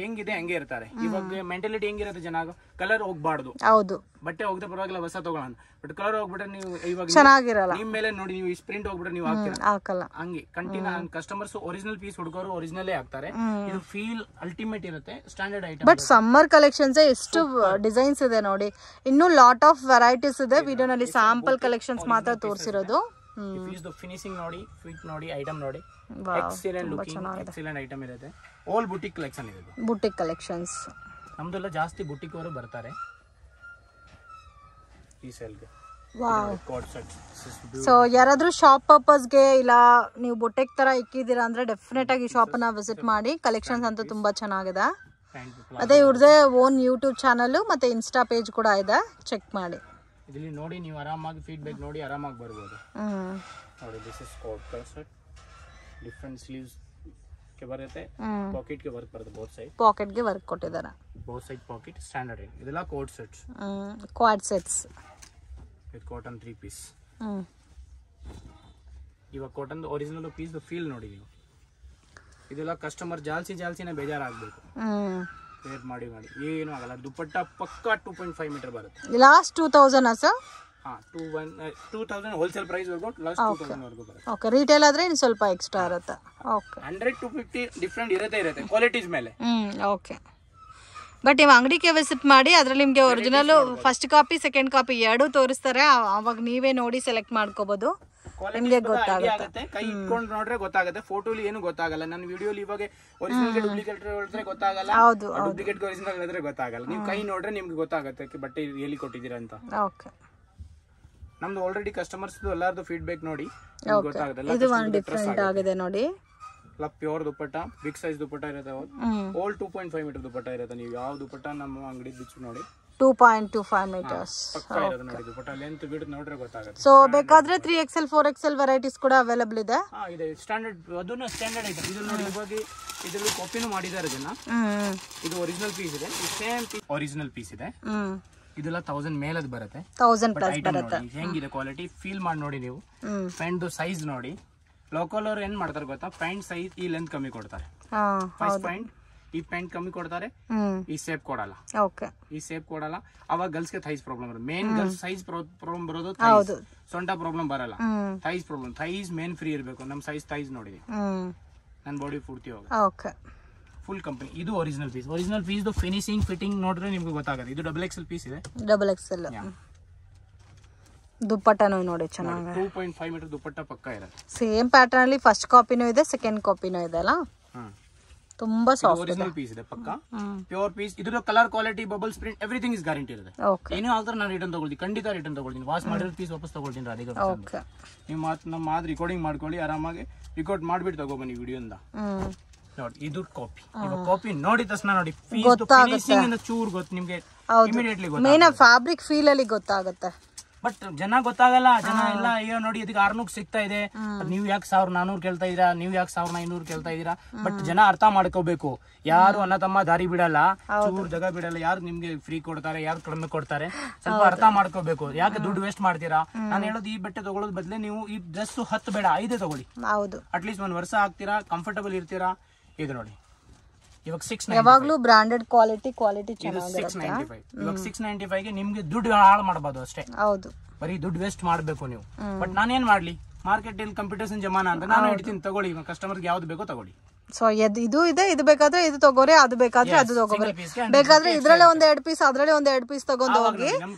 ಹೆಂಗಿದೆ ಹಂಗೆ ಇರ್ತಾರೆ. ಇವಾಗ ಮೆಂಟಾಲಿಟಿ ಹೆಂಗಿರುತ್ತೆ ಜನ, ಕಲರ್ ಹೋಗ್ಬಾರ್ದು. ಹೌದು, ಬಟ್ಟೆ ಹೋಗದೆ ಪರವಾಗಿಲ್ಲ, ಹೊಸ ತಗೊಳ್ಳೋಣ. ಬಟ್ ಕಲರ್ ಹೋಗ್ಬಿಟ್ರೆ ನೀವು ಇವಾಗ ಚೆನ್ನಾಗಿರಲ್ಲ. ನಿಮ್ ಮೇಲೆ ನೋಡಿ, ನೀವು ಈ ಸ್ಪ್ರಿಂಟ್ ಹೋಗ್ಬಿಟ್ರೆ ನೀವು ಹಾಕಲ್ಲ. ಹಂಗೆ ಕಂಟಿನ್ಯೂ ಕಸ್ಟಮರ್ಸ್ ಒರಿಜಿನಲ್ ಪೀಸ್ ಹುಡುಗರು ಒರಿಜಿನಲ್ ಹಾಕ್ತಾರೆ. ಇದು ಫೀಲ್ ಅಲ್ಟಿಮೇಟ್ ಇರುತ್ತೆ, standard item. But summer collections ಎಷ್ಟು ಡಿಸೈನ್ಸ್ ಇದೆ ನೋಡಿ. ಇನ್ನು ಲಾಟ್ ಆಫ್ ವೆರೈಟೀಸ್ ಇದೆ. ವಿಡಿಯೋನಲ್ಲಿ ಸ್ಯಾಂಪಲ್ ಕಲೆಕ್ಷನ್ಸ್ ಮಾತ್ರ ತೋರಿಸಿರೋದು. ಫಿನಿಶಿಂಗ್ ನೋಡಿ, ಫಿಟ್ ನೋಡಿ, ಐಟಮ್ ನೋಡಿ, ಎಕ್ಸಲೆಂಟ್ ಲುಕಿಂಗ್, ಎಕ್ಸಲೆಂಟ್ ಐಟಮ್ ಇರುತ್ತೆ. ಆಲ್ ಬುಟಿಕ್ ಕಲೆಕ್ಷನ್ ಇದೆ. ಬುಟಿಕ್ ಕಲೆಕ್ಷನ್ಸ್ ನಮ್ದೆಲ್ಲ ಜಾಸ್ತಿ ಬುಟಿಕ್ ಅವರು ಬರ್ತಾರೆ ಈ ಸೇಲ್ಗೆ. ಸೊ ಯಾರಾದ್ರೂ ಶಾಪ್ ಪರ್ಪಸ್ಗೆ ಇಲ್ಲ ನೀವು ಬುಟೆಕ್ ತರ ಇಕ್ಕಿದ್ದೀರಾ ಅಂದ್ರೆ ಡೆಫಿನೆಟ್ ಆಗಿ ಶಾಪ್ ನ ವಿಸಿಟ್ ಮಾಡಿ. ಕಲೆಕ್ಷನ್ಸ್ ಅಂತೂ ತುಂಬಾ ಚೆನ್ನಾಗಿದೆ. ಅದೇ ಇವ್ರದೇ ಓನ್ ಯೂಟ್ಯೂಬ್ ಚಾನಲ್ ಮತ್ತೆ ಇನ್ಸ್ಟಾ ಪೇಜ್ ಕೂಡ ಇದೆ, ಚೆಕ್ ಮಾಡಿ. ಇದರಲ್ಲಿ ನೋಡಿ ನೀವು ಆರಾಮಾಗಿ ಫೀಡ್ಬ್ಯಾಕ್ ನೋಡಿ ಆರಾಮಾಗಿ ಬರ್ಬೋದು. ನೋಡಿ, this is coat concept, different sleeves ಗೆ ಬರುತ್ತೆ, ಪಾಕೆಟ್ ಗೆ ವರ್ಕ್ ಬರುತ್ತೆ. ಬೋತ್ ಸೈಡ್ ಪಾಕೆಟ್ ಗೆ ವರ್ಕ್ ಕೊಟ್ಟಿದ್ದಾರೆ. Both side pocket standard. ಇದೆಲ್ಲ coat sets, co-ord sets with cotton 3 piece. ಇವಾಗ ಕಾಟನ್ ಒರಿಜಿನಲ್ ಪೀಸ್ ಫೀಲ್ ನೋಡಿ ನೀವು. ಇದೆಲ್ಲ ಕಸ್ಟಮರ್ ಜಾಲ್ಸಿನೇ ಬೇಜಾರಾಗಬೇಕು. ವೇರ್ ಮಾಡಿ ಏನು ಆಗಲ್ಲ. ದುಪ್ಪಟ್ಟ ಪಕ್ಕಾ 2.5 ಮೀಟರ್ ಬರುತ್ತೆ. Last 2000 sir? 2000 ಹೋಲ್ಸೇಲ್ ಪ್ರೈಸ್ ವರ್ಗು ಲಾಸ್ಟ್ 2000 ವರ್ಗು ಬರುತ್ತೆ. ಓಕೆ, ರಿಟೇಲ್ ಆದ್ರೆ ಇನ್ನು ಸ್ವಲ್ಪ ಎಕ್ಸ್ಟ್ರಾ ಇರುತ್ತೆ. ಓಕೆ, 100-250 ಡಿಫ್ರೆಂಟ್ ಇರುತ್ತೆ ಕ್ವಾಲಿಟೀಸ್ ಮೇಲೆ. ಓಕೆ. ಬಟ್ ನೀವು ಅಂಗಡಿಗೆ ವಿಸಿಟ್ ಮಾಡಿ ಅದ್ರಲ್ಲಿ ನಿಮಗೆ original first copy second copy ಎರಡೂ ತೋರಿಸ್ತಾರೆ. ಅವಾಗ ನೀವೇ ನೋಡಿ ಸೆಲೆಕ್ಟ್ ಮಾಡ್ಕೋಬಹುದು, ನಿಮಗೆ ಗೊತ್ತಾಗುತ್ತೆ. ಕೈ ಇಟ್ಕೊಂಡು ನೋಡ್ರೆ ಗೊತ್ತಾಗುತ್ತೆ, ಫೋಟೋಲಿ ಏನು ಗೊತ್ತಾಗಲ್ಲ. ನನ್ನ ವಿಡಿಯೋಲಿ ಇವಾಗ ಒರಿಜಿನಲ್ ಡೂಪ್ಲಿಕೇಟ್ ಹೇಳಿದ್ರೆ ಗೊತ್ತಾಗಲ್ಲ, ಡೂಪ್ಲಿಕೇಟ್ ಒರಿಜಿನಲ್ ಹೇಳಿದ್ರೆ ಗೊತ್ತಾಗಲ್ಲ. ನೀವು ಕೈ ನೋಡ್ರೆ ನಿಮ್ಗೆ ಗೊತ್ತಾಗುತ್ತೆ ಬಟ್ಟೆ ಎಲ್ಲಿ ಕೊಟ್ಟಿದ್ದೀರಾ ಅಂತ. ಓಕೆ, ನಮ್ದು ಆಲ್ರೆಡಿ ಕಸ್ಟಮರ್ಸ್ ಎಲ್ಲಾರ್ದು ಫೀಡ್ಬ್ಯಾಕ್ ನೋಡಿ ಗೊತ್ತಾಗುತ್ತೆ. ಇದು ಒಂದು ಡಿಫರೆಂಟ್ ಆಗಿದೆ ನೋಡಿ. ಪ್ಯೂರ್ ದುಪ್ಪಟ್ಟ, ಬಿಗ್ ಸೈಜ್ ದುಪ್ಪಟ್ಟ ಇರುತ್ತೆ. ಆಲ್ 2.5 ಮೀಟರ್ ದುಪ್ಪಟ್ಟ ಇರುತ್ತೆ. ನೀವು ಯಾವ ದುಪ್ಪಟ್ಟ ನಮ್ಮ ಅಂಗಡಿ ಬಿಚ್ಚು ನೋಡಿ 2.25 meters. ಪಕ್ಕ ಇರುತ್ತೆ ನೋಡಿ ದುಪ್ಪಟ್ಟ. ಲೆಂತ್ ವಿಡ್ತ್ ನೋಡ್ರೆ ಗೊತ್ತಾಗುತ್ತೆ. ಸೊ ಬೇಕಾದ್ರೆ 3XL 4XL ವೆರೈಟೀಸ್ ಕೂಡ ಅವೈಲೇಬಲ್ ಇದೆ. ಇದೆ ಸ್ಟ್ಯಾಂಡರ್ಡ್, ಅದನ್ನು ಸ್ಟ್ಯಾಂಡರ್ಡ್ ಇದೆ. ಇದು ನೋಡಿ ಇವಾಗ ಇದರಲ್ಲಿ ಕಾಪಿನೂ ಮಾಡಿದ್ದಾರೆ ಇದನ್ನ. ಇದು ಒರಿಜಿನಲ್ ಪೀಸ್ ಇದೆ, ಸೇಮ್ ಪೀಸ್ ಒರಿಜಿನಲ್ ಪೀಸ್ ಇದೆ. ಇದೆಲ್ಲ 1000 ಮೇಲದ್ ಬರುತ್ತೆ, 1000 ಪ್ಲಸ್ ಬರುತ್ತೆ. ಹೆಂಗಿದೆ ಕ್ವಾಲಿಟಿ ಫೀಲ್ ಮಾಡಿ ನೋಡಿ ನೀವು. ಪ್ಯಾಂಟ್ ಸೈಜ್ ನೋಡಿ. ಲೋಕಲ್ ಅವ್ರು ಏನ್ ಮಾಡ್ತಾರೆ ಗೊತ್ತಾ, ಪ್ಯಾಂಟ್ ಸೈಜ್ ಈ ಲೆಂತ್ ಕಮ್ಮಿ ಕೊಡ್ತಾರೆ. ಫಸ್ಟ್ ಪಾಯಿಂಟ್ ಈ ಪ್ಯಾಂಟ್ ಕಮ್ಮಿ ಕೊಡ್ತಾರೆ, ಈ ಸೇಪ್ ಕೊಡಲ್ಲ. ಈ ಸೇಪ್ ಕೊಡಲ್ಲ. ಅವಾಗ ಗರ್ಲ್ಸ್ ಗೆ ಥೈಸ್ ಪ್ರಾಬ್ಲಮ್ ಬರುತ್ತೆ. ಮೇನ್ ಗರ್ಲ್ಸ್ ಸೈಜ್ ಪ್ರಾಬ್ಲಮ್ ಬರೋದು, ಸೊಂಟ ಪ್ರಾಬ್ಲಮ್ ಬರಲ್ಲ, thighs problem. Thighs main free ಇರಬೇಕು. ನಮ್ ಸೈಜ್ ಥೈಸ್ ನೋಡಿದೆ, ನನ್ನ ಬಾಡಿ ಪೂರ್ತಿ ಹೋಗ ಫುಲ್ ಕಂಪನಿ. ಇದು original piece. Original piece finishing fitting ನೋಡಿದ್ರೆ ನಿಮ್ಗೆ ಗೊತ್ತಾಗುತ್ತೆ. ಇದು XXL ಪೀಸ್ ಇದೆ. XXL ದುಪ್ಪಟ್ಟನೂ ನೋಡಿ ಚೆನ್ನಾಗಿ 2.5 ಮೀಟರ್ ದುಪ್ಪಟ್ಟ ಪಕ್ಕ ಇರುತ್ತೆ. ಸೇಮ್ ಪ್ಯಾಟರ್ನ್ ಅಲ್ಲಿ ಫಸ್ಟ್ ಕಾಪಿನೂ ಇದೆ, ಸೆಕೆಂಡ್ ಕಾಪಿನೂ ಇದೆ ಅಲ್ಲ. ತುಂಬಾ ಸಾಫ್ಟ್ ಒರಿಜಿನಲ್ ಪೀಸ್ ಇದೆ ಪಕ್ಕ, ಪ್ಯೂರ್ ಪೀಸ್. ಇದ್ರ colour quality, bubbles print, everything is guarantee ಇರುತ್ತೆ. ಏನೂ ಆಲ್ತರ ನಾನು ರಿಟರ್ನ್ ತಗೊಳ್ತೀನಿ, ಖಂಡಿತ ರಿಟರ್ನ್ ತಗೊಳ್ತೀನಿ. ವಾಶ್ ಮಾಡಿರೋ ಪೀಸ್ ವಾಪಸ್ ತಗೊಳ್ತೀನಿ. ರಾಧಿಕಾ ನೀವು ನಮ್ಮ ಮಾತು ರಿಕಾರ್ಡಿಂಗ್ ಮಾಡ್ಕೊಳ್ಳಿ, ಆರಾಮಾಗಿ ರಿಕಾರ್ಡ್ ಮಾಡ್ಬಿಟ್ಟು ತಗೊಬನ್ನಿ ವಿಡಿಯೋಯಿಂದ. ನೋಡಿ ಇದು ಕಾಪಿ. ಕಾಪಿ ನೋಡಿದ ತಕ್ಷಣ ನೋಡಿ ಫಿನಿಶಿಂಗ್ ಚೂರ್ ಗೊತ್ತು ನಿಮ್ಗೆ, ಇಮಿಡಿಯೇಟ್ಲಿ ಗೊತ್ತಾಗುತ್ತೆ. ಫ್ಯಾಬ್ರಿಕ್ ಫೀಲ್ ಅಲ್ಲಿ ಗೊತ್ತಾಗುತ್ತೆ. ಬಟ್ ಜನ ಗೊತ್ತಾಗಲ್ಲ. ಜನ ಎಲ್ಲ ಅಯ್ಯೋ ನೋಡಿ ಇದಕ್ಕೆ 600 ಸಿಗ್ತಾ ಇದೆ, ನೀವು ಯಾಕೆ 1400 ಕೇಳ್ತಾ ಇದೀರಾ, ನೀವು ಯಾಕೆ 1500 ಕೇಳ್ತಾ ಇದೀರಾ. ಬಟ್ ಜನ ಅರ್ಥ ಮಾಡ್ಕೋಬೇಕು. ಯಾರು ಅಣ್ಣ ತಮ್ಮ ದಾರಿ ಬಿಡಲ್ಲ, ಚೂರ್ ಜಾಗ ಬಿಡಲ್ಲ. ಯಾರು ನಿಮ್ಗೆ ಫ್ರೀ ಕೊಡ್ತಾರೆ, ಯಾರು ಕಡಿಮೆ ಕೊಡ್ತಾರೆ, ಸ್ವಲ್ಪ ಅರ್ಥ ಮಾಡ್ಕೋಬೇಕು. ಯಾಕೆ ದುಡ್ಡು ವೇಸ್ಟ್ ಮಾಡ್ತೀರಾ. ನಾನು ಹೇಳೋದು ಈ ಬಟ್ಟೆ ತಗೊಳ್ಳೋದ್ ಬದಲೇ ನೀವು ಈ ಡ್ರೆಸ್ 10 ಬೇಡ 5 ತಗೊಳ್ಳಿ. ಅಟ್ಲೀಸ್ಟ್ 1 ವರ್ಷ ಆಗ್ತೀರಾ, ಕಂಫರ್ಟಬಲ್ ಇರ್ತೀರಾ. ಇದು ನೋಡಿ ಇವಾಗ 695, ಯಾವಾಗ್ಲೂ ಬ್ರಾಂಡೆಡ್ ಕ್ವಾಲಿಟಿ ಚೆನ್ನಾಗಿರುತ್ತೆ. 695 ಇವಾಗ 695 ಗೆ ನಿಮ್ಗೆ ದುಡ್ಡು ಹಾಳು ಮಾಡಬಹುದು ಅಷ್ಟೇ. ಹೌದು, ಬರೀ ದುಡ್ಡು ವೇಸ್ಟ್ ಮಾಡ್ಬೇಕು ನೀವು. ಬಟ್ ನಾನೇನ್ ಮಾಡ್ಲಿ, ಮಾರ್ಕೆಟ್ ಅಲ್ಲಿ ಕಾಂಪಿಟೇಷನ್ ಜಮಾನ ಅಂತ ನಾನು ಹೇಳ್ತೀನಿ, ತಗೊಳ್ಳಿ. ಕಸ್ಟಮರ್ಗೆ ಯಾವ್ದು ಬೇಕೋ ತಗೊಳ್ಳಿ. ಸೊ ಇದು ಇದೆ, ಇದು ಬೇಕಾದ್ರೆ ಇದು ತಗೋರಿ, ಅದು ಬೇಕಾದ್ರೆ ಅದು ತಗೋರಿ. ಬೇಕಾದ್ರೆ ಇದ್ರಲ್ಲೇ 1-2 ಪೀಸ್, ಅದ್ರಲ್ಲೇ 1-2 ಪೀಸ್ ತಗೊಂಡು ಹೋಗಿ,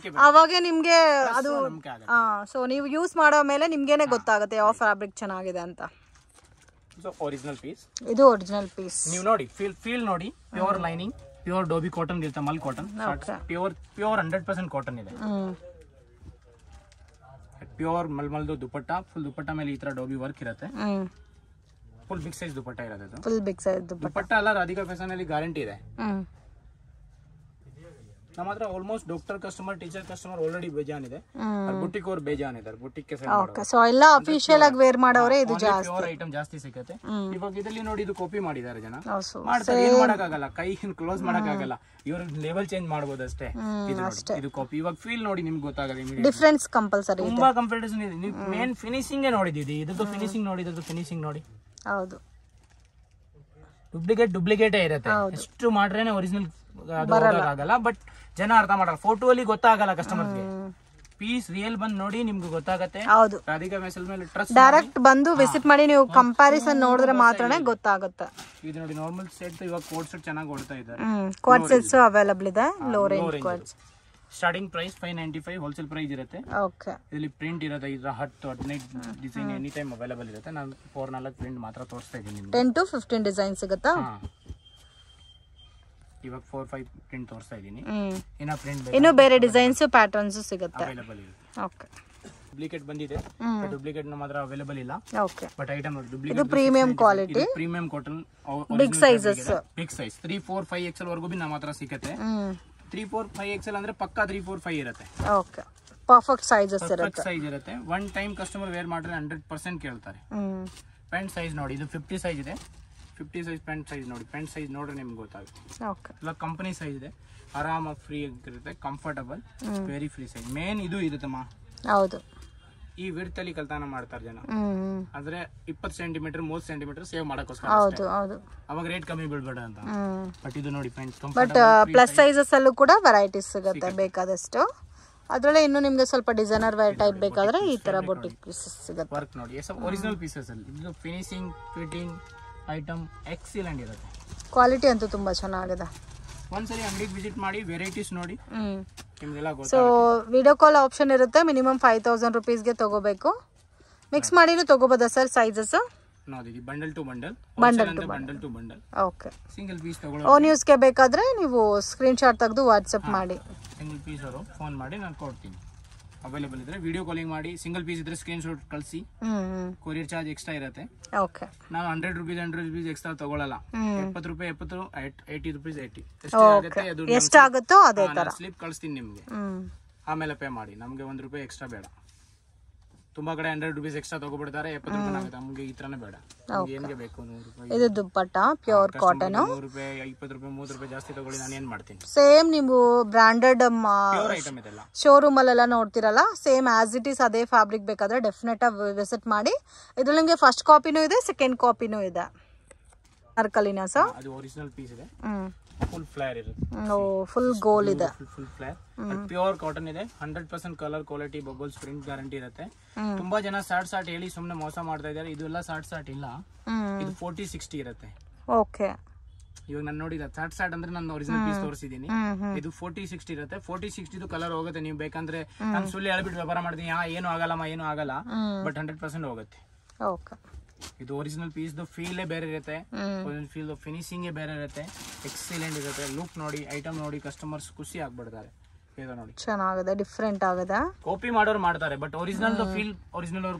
ಅವಾಗ ನಿಮ್ಗೆ ಅದು ಸೊ ನೀವು ಯೂಸ್ ಮಾಡೋ ಮೇಲೆ ನಿಮ್ಗೇನೆ ಗೊತ್ತಾಗುತ್ತೆ ಯಾವ ಫ್ಯಾಬ್ರಿಕ್ ಚೆನ್ನಾಗಿದೆ ಅಂತ. ಒರಿಜಿನಲ್ ಪೀಸ್, ಇದು ಒರಿಜಿನಲ್ ಪೀಸ್. ನೀವು ನೋಡಿ ಫೀಲ್ ನೋಡಿ. Pure lining, pure dobby cotton ಇರುತ್ತೆ, ಮಲ್ ಕಾಟನ್, ಪ್ಯೂರ್ 100% ಕಾಟನ್ ಇದೆ. ಪ್ಯೂರ್ ಮಲ್ಮಲ್ದು ದುಪ್ಪಟ್ಟ, ಫುಲ್ ದುಪ್ಪಟ್ಟ ಮೇಲೆ ಈ ತರ ಡೋಬಿ ವರ್ಕ್ ಇರುತ್ತೆ. ಫುಲ್ ಬಿಗ್ ಸೈಜ್ ದುಪ್ಪಟ್ಟ ಇರುತ್ತೆ. ಫುಲ್ ಬಿಗ್ ಸೈಜ್ ದುಪ್ಪಟ್ಟ ಎಲ್ಲ ರಾಧಿಕಾ ಫ್ಯಾಷನ್ ಅಲ್ಲಿ ಗ್ಯಾರಂಟಿ ಇದೆ. ನಮ್ಮ ಹತ್ರ almost doctor customer, teacher customer already ಬೇಜಾನ್ ಇದೆ. ಬುಟಿಕ್ ಅವ್ರು ಬೇಜಾನ್ ಇದ್ದಾರೆ. ಬುಟಿಕ್ ಸೊ ಎಲ್ಲ ಅಫಿಷಿಯಲ್ ಆಗಿ ವೇರ್ ಮಾಡೋರೆ ಇದು ಜಾಸ್ತಿ ಪ್ಯೂರ್ ಐಟಮ್ ಜಾಸ್ತಿ ಸಿಗುತ್ತೆ. ಇವಾಗ ಇದರಲ್ಲಿ ನೋಡಿ ಇದು ಕಾಪಿ ಮಾಡಿದ್ದಾರೆ ಜನ, ಮಾಡ್ತಾರೆ. ಏನ್ ಮಾಡಕ್ಕಾಗಲ್ಲ, ಕೈ ಕ್ಲೋಸ್ ಮಾಡಕ್ಕಾಗಲ್ಲ. ಇವ್ರ ಲೆವೆಲ್ ಚೇಂಜ್ ಮಾಡಬಹುದು ಅಷ್ಟೇ. ಇದು ಕಾಪಿ. ಇವಾಗ ಫೀಲ್ ನೋಡಿ ನಿಮ್ಗೆ ಗೊತ್ತಾಗುತ್ತೆ. ಡಿಫರೆನ್ಸ್ ಕಂಪಲ್ಸರಿ, ತುಂಬಾ ಕಂಪಾರಿಸನ್ ಇದೆ. ನೀವು ಮೇನ್ ಫಿನಿಶಿಂಗ್ ನೋಡಿದೀವಿ, ಇದ್ರದ್ದು ಫಿನಿಶಿಂಗ್ ನೋಡಿ, ಇದ್ರದ್ದು ಫಿನಿಶಿಂಗ್ ನೋಡಿ. ಹೌದು, ಡುಪ್ಲಿಕೇಟೇ ಇರುತ್ತೆ. ಎಷ್ಟು ಮಾಡ್ರೇನೆ ಒರಿಜಿನಲ್ ಆಗಲ್ಲ. ಬಟ್ ಜನ ಅರ್ಥ ಮಾಡಲ್ಲ, ಫೋಟೋ ಅಲ್ಲಿ ಗೊತ್ತಾಗಲ್ಲ ಕಸ್ಟಮರ್ಗೆ. ಪೀಸ್ ರಿಯಲ್ ಬಂದ್ ನೋಡಿ ನಿಮ್ಗೆ ಗೊತ್ತಾಗತ್ತೆ. ರಾಧಿಕಾ ಫ್ಯಾಷನ್ ಮೇಲೆ ಟ್ರಸ್ಟ್ ಡೈರೆಕ್ಟ್ ಬಂದು ವಿಸಿಟ್ ಮಾಡಿ ನೀವು ಕಂಪ್ಯಾರಿಸನ್ ನೋಡಿದ್ರೆ ಮಾತ್ರನೇ ಗೊತ್ತಾಗುತ್ತೆ. ಇದು ನೋಡಿ ನಾರ್ಮಲ್ ಸೆಟ್, ಇವಾಗ ಕೋಟ್ ಸೆಟ್ ಚೆನ್ನಾಗಿ ಓಡ್ತಾ ಇದ್ದಾರೆ. ಕೋಟ್ ಸೆಟ್ಸ್ ಅವೈಲೇಬಲ್ ಇದೆ, low range coats. Starting price 595 wholesale price ಇರುತ್ತೆ. ಓಕೆ, ಇದರಲ್ಲಿ ಪ್ರಿಂಟ್ ಇರುತ್ತೆ. ಇದರ 10-15 ಡಿಸೈನ್ ಎನಿ ಟೈಮ್ ಅವೈಲೇಬಲ್ ಇರುತ್ತೆ. ನಾನು 4-4 ಪ್ರಿಂಟ್ ಮಾತ್ರ ತೋರಿಸ್ತಾ ಇದ್ದೀನಿ. 10 to 15 ಡಿಸೈನ್ ಸಿಗುತ್ತಾ? ಇವಾಗ 4-5 ಪ್ರಿಂಟ್ ತೋರಿಸ್ತಾ ಇದ್ದೀನಿ. ಇನ್ನು ಬೇರೆ ಡಿಸೈನ್ಸ್ ಪ್ಯಾಟರ್ನ್ಸ್ ಸಿಗುತ್ತೆ, ಅವೈಲೇಬಲ್ ಇದೆ. ಓಕೆ, ಡುಪ್ಲಿಕೇಟ್ ಬಂದಿದೆ, ಡುಪ್ಲಿಕೇಟ್ ಮಾತ್ರ ಅವೈಲೇಬಲ್ ಇಲ್ಲ. Okay, but item duplicate. ಇದು premium quality, premium cotton, big sizes, big size 3-4-5XL ವರೆಗೂ ನಮ್ಮ ಹತ್ರ ಸಿಗುತ್ತೆ. 3-4-5XL ಅಂದ್ರೆ ಪಕ್ಕಾ 3-4-5 ಇರುತ್ತೆ. ಓಕೆ, ಪರ್ಫೆಕ್ಟ್ ಸೈಜಸ್ ಇರುತ್ತೆ. ಸೈಜ್ ಇರುತ್ತೆ. ಒನ್ ಟೈಮ್ ಕಸ್ಟಮರ್ ವೇರ್ ಮಾಡಿದ್ರೆ 100% ಕೇಳ್ತಾರೆ. ಪ್ಯಾಂಟ್ ಸೈಜ್ ನೋಡಿ, ಇದು 50 ಸೈಜ್ ಇದೆ. 50 ಸೈಜ್ ಪ್ಯಾಂಟ್ ಸೈಜ್ ನೋಡಿ. ಪ್ಯಾಂಟ್ ಸೈಜ್ ನೋಡ್ರೆ ನಿಮ್ಗೆ ಗೊತ್ತಾಗುತ್ತೆ. ಓಕೆ, ಇಲ್ಲ ಕಂಪನಿ ಸೈಜ್ ಇದೆ, ಆರಾಮಾಗಿ ಫ್ರೀ ಇರುತ್ತೆ, comfortable, very free size. Main ಇದು ಇರುತ್ತಮ್ಮ. ಹೌದು, ಈ ವಿಡ್ತ್ ಅಲ್ಲಿ ಕಲ್ತಾನ ಮಾಡ್ತಾರೆ ಜನ. ಅಂದ್ರೆ 20 ಸೆಂಟಿಮೀಟರ್ 30 ಸೆಂಟಿಮೀಟರ್ ಸೇವ್ ಮಾಡಕ್ಕೋಸ್ಕರ. ಹೌದು ಹೌದು. ಅವಾಗ ರೇಟ್ ಕಮ್ಮಿ ಬೀಳ್ಬೇಡ ಅಂತ. ಬಟ್ ಇದು ನೋಡಿ ಫ್ರೆಂಡ್ಸ್, ಬಟ್ ಪ್ಲಸ್ ಸೈಜಸ್ ಅಲ್ಲೂ ಕೂಡ ವೆರೈಟೀಸ್ ಸಿಗುತ್ತೆ ಬೇಕಾದಷ್ಟು. ಅದ್ರಲ್ಲೇ ಇನ್ನು ನಿಮ್ಗೆ ಸ್ವಲ್ಪ ಡಿಸೈನರ್ ವೇರ್ ಟೈಪ್ ಬೇಕಾದ್ರೆ ಈ ತರ ಬೊಟಿಕ್ ಪೀಸಸ್ ಸಿಗುತ್ತೆ. ವರ್ಕ್ ನೋಡಿ ಒರಿಜಿನಲ್ ಪೀಸಸ್ ಅಲ್ಲಿ ಇದು ಫಿನಿಶಿಂಗ್ ಫಿಟ್ಟಿಂಗ್ ಐಟಮ್ ಎಕ್ಸಲೆಂಟ್ ಇರುತ್ತೆ. ಕ್ವಾಲಿಟಿ ಅಂತೂ ತುಂಬಾ ಚೆನ್ನಾಗಿದೆ. ಒಂದ್ಸರಿ ಅಂಗಡಿಗೆ ವಿಸಿಟ್ ಮಾಡಿ ವೆರೈಟೀಸ್ ನೋಡಿ ನಿಮ್ಗೆಲ್ಲ ಗೊತ್ತಾಗುತ್ತೆ. ಸೊ ವಿಡಿಯೋ ಕಾಲ್ ಆಪ್ಷನ್ ಇರುತ್ತೆ. ಮಿನಿಮಮ್ 5000 ರುಪೀಸ್ಗೆ ತಗೋಬೇಕು. ಮಿಕ್ಸ್ ಮಾಡಿನೂ ತಗೋಬೋದಾ ಸರ್ ಸೈಜಸ್? ನೋಡಿ bundle to bundle, bundle to bundle. Okay. Single piece ತಗೊಳ್ಳೋ ಓನ್ ಯೂಸ್ಗೆ ಬೇಕಾದ್ರೆ ನೀವು ಸ್ಕ್ರೀನ್ ಶಾಟ್ ತೆಗೆದು ವಾಟ್ಸಪ್ ಮಾಡಿ. ಸಿಂಗಲ್ ಪೀಸ್ ಅವರು ಫೋನ್ ಮಾಡಿ ನಾನು ಕೊಡ್ತೀನಿ. ಅವೈಲೇಬಲ್ ಇದ್ರೆ ವಿಡಿಯೋ ಕಾಲಿಂಗ್ ಮಾಡಿ. ಸಿಂಗಲ್ ಪೀಸ್ ಇದ್ರೆ ಸ್ಕ್ರೀನ್ ಶಾಟ್ ಕಳಿಸಿ. ಕೊರಿಯರ್ ಚಾರ್ಜ್ ಎಕ್ಸ್ಟ್ರಾ ಇರುತ್ತೆ. ಓಕೆ. ನಾವು 100 ರೂಪೀಸ್ ಎಕ್ಸ್ಟ್ರಾ ತಗೊಳ್ಳಲ್ಲ. 70 ರೂಪಾಯಿ 80, 80 ರೂಪೀಸ್ 80 ಎಷ್ಟಾಗುತ್ತೋ ಅದೇ ತರ ಸ್ಲಿಪ್ ಕಳಿಸ್ತೀನಿ ನಿಮ್ಗೆ. ಆಮೇಲೆ ಪೇ ಮಾಡಿ. ನಮ್ಗೆ 1 ರೂಪಾಯಿ ಎಕ್ಸ್ಟ್ರಾ ಬೇಡ. ತುಂಬಾ ಕಡೆ 100 ರೂಪೀಸ್ ಎಕ್ಸ್ಟ್ರಾ ತಗೋಬಿಡ್ತಾರೆ, 70 ರೂಪಾಯಿ ಆಗುತ್ತೆ. ನಮ್ಗೆ ಈ ತರನೇ ಬೇಡ. ಏನ್ಗೆ ಬೇಕು 100 ರೂಪಾಯಿ. ಇದು ದುಪ್ಪಟ್ಟ ಪ್ಯೂರ್ ಕಾಟನ್. 100 ರೂಪಾಯಿ 20 ರೂಪಾಯಿ 30 ರೂಪಾಯಿ ಜಾಸ್ತಿ ತಗೊಳ್ಳಿ, ನಾನು ಏನ್ ಮಾಡ್ತೀನಿ. ಸೇಮ್ ನೀವು ಬ್ರಾಂಡೆಡ್ ಪ್ಯೂರ್ ಐಟಮ್ ಇದೆಲ್ಲ ಶೋರೂಮ್ ಅಲ್ಲೆಲ್ಲ ನೋಡ್ತಿರಲ್ಲ, ಸೇಮ್ ಆಸ್ ಇಟ್ ಈಸ್ ಅದೇ ಫ್ಯಾಬ್ರಿಕ್ ಬೇಕಾದ್ರೆ ಡೆಫಿನೆಟ್ ಆಗಿ ವಿಸಿಟ್ ಮಾಡಿ. ಇದ್ರಲ್ಲಿ ನಿಮಗೆ ಫಸ್ಟ್ ಕಾಪಿನೂ ಇದೆ, ಸೆಕೆಂಡ್ ಕಾಪಿನೂ ಇದೆ. ಅರ್ಕಲಿನ ಸರ್ ಅದು ಒರಿಜಿನಲ್ ಪೀಸ್ ಇದೆ. ಫುಲ್ ಫ್ಲೇರ್ ಇರುತ್ತೆ. ಫುಲ್ ಗೋಲ್ ಇದೆ. ಫುಲ್ ಫ್ಲೇರ್ ಪ್ಯೂರ್ ಕಾಟನ್ ಇದೆ. 100% colour quality bubbles print guarantee ಇರುತ್ತೆ. ತುಂಬಾ ಜನ ಸಾಟ್ ಹೇಳಿ ಸುಮ್ನೆ ಮೋಸ ಮಾಡ್ತಾ ಇದ್ದಾರೆ. ಇದು ಎಲ್ಲ ಸಾಟ್ ಇಲ್ಲ. ಇದು 40-60 ಇರುತ್ತೆ. ಓಕೆ. ಇವಾಗ ನಾನು ನೋಡಿದ ಸಾಟ್ ಅಂದ್ರೆ ನಾನು ಒರಿಜಿನಲ್ ಪೀಸ್ ತೋರಿಸಿದೀನಿ. ಇದು 40-60 ಇರುತ್ತೆ. 40-60 ಕಲರ್ ಹೋಗುತ್ತೆ. ನೀವು ಬೇಕಂದ್ರೆ ನಾನು ಸುಳ್ಳು ಹೇಳ್ಬಿಟ್ಟು ವ್ಯಾಪಾರ ಮಾಡ್ತೀನಿ, ಏನು ಆಗಲ್ಲಮ್ಮ ಏನು ಆಗಲ್ಲ, ಬಟ್ 100% ಹೋಗುತ್ತೆ. ಓಕೆ. ಇದು ಒರಿಜಿನಲ್ ಪೀಸ್ ಫೀಲ್ ಬೇರೆ ಇರುತ್ತೆ. ಫೀಲ್ ಫಿನಿಶಿಂಗ್ ಬೇರೆ ಇರುತ್ತೆ. ಎಕ್ಸಲೆಂಟ್ ಇರುತ್ತೆ. ಲುಕ್ ನೋಡಿ, ಐಟಮ್ ನೋಡಿ, ಕಸ್ಟಮರ್ಸ್ ಖುಷಿ ಆಗ್ಬಿಡ್ತಾರೆ. ನೋಡಿ ಚೆನ್ನಾಗಿದೆ, ಡಿಫ್ರೆಂಟ್ ಆಗಿದೆ. ಕಾಪಿ ಮಾಡೋರು ಮಾಡ್ತಾರೆ, ಬಟ್ ಒರಿಜಿನಲ್ ಫೀಲ್ ಒರಿಜಿನಲ್ ಅವರು